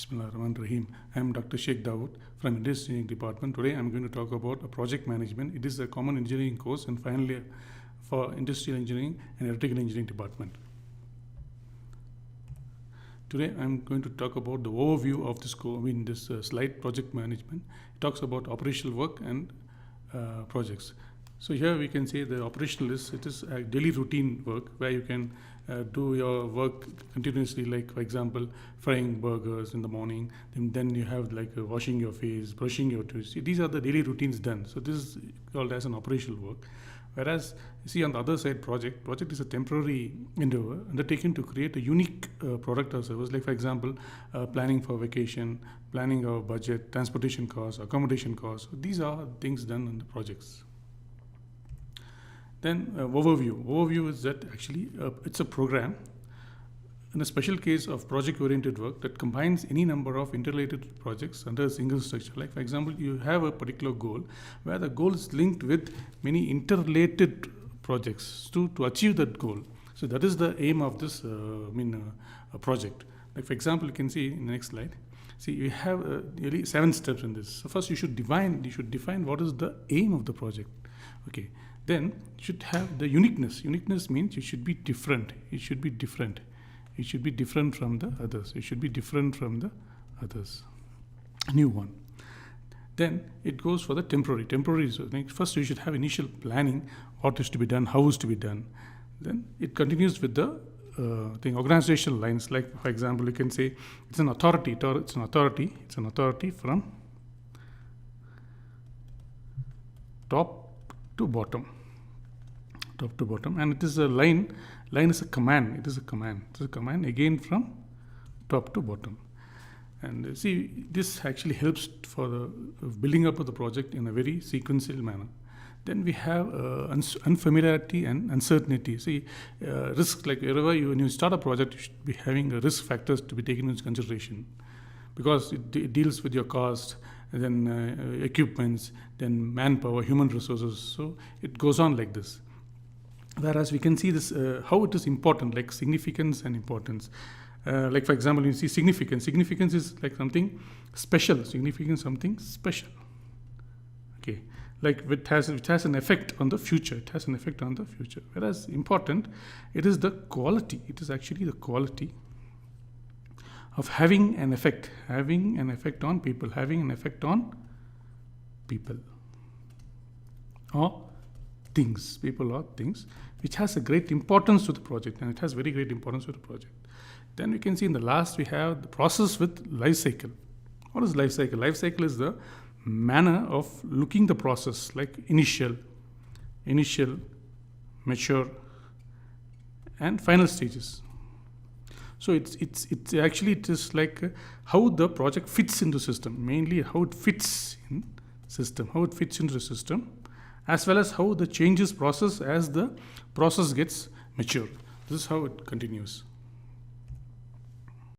Bismillahirrahmanirrahim. I am Dr. Sheikh Dawood from Engineering Department. Today I am going to talk about a project management. It is a common engineering course and finally for industrial engineering and electrical engineering department. Today I am going to talk about the overview of this slide project management. It talks about operational work and projects. So here we can say the operational is a daily routine work where you can do your work continuously, like for example frying burgers in the morning, then you have like washing your face, brushing your teeth. These are the daily routines done. So this is called as an operational work. Whereas you see on the other side, project is a temporary endeavor undertaken to create a unique product or service, like for example planning for vacation, planning our budget, transportation costs, accommodation costs. So these are things done in the projects. Then overview is that actually it's a program in a special case of project-oriented work that combines any number of interrelated projects under a single structure. Like for example, you have a particular goal where the goal is linked with many interrelated projects to achieve that goal. So that is the aim of this a project. Like for example, you can see in the next slide. See, you have nearly 7 steps in this. So first you should define what is the aim of the project. Okay. Then you should have the uniqueness. Uniqueness means you should be different. It should be different. It should be different from the others. It should be different from the others. A new one. Then it goes for the temporary. Temporary. So first you should have initial planning, what is to be done, how is to be done. Then it continues with the organizational lines. Like for example, you can say it's an authority. It's an authority from top to bottom, and it is a line is a command. It is a command again from top to bottom. And see, this actually helps for the building up of the project in a very sequential manner. Then we have unfamiliarity and uncertainty. See, risk, like wherever when you start a project, you should be having risk factors to be taken into consideration, because it deals with your cost, and then equipments, then manpower, human resources. So it goes on like this. Whereas we can see this how it is important, like significance and importance. Like for example, you see significance. Significance is like something special. Significance, something special. Okay, like it has an effect on the future. It has an effect on the future. Whereas important, it is the quality. It is actually the quality of having an effect on people, or things, people or things, which has a great importance to the project, and it has very great importance to the project. Then we can see in the last we have the process with life cycle. What is life cycle? Life cycle is the manner of looking the process, like initial, mature, and final stages. So it is like how the project fits into the system, mainly how it fits into the system, as well as how the changes process as the process gets mature. This is how it continues.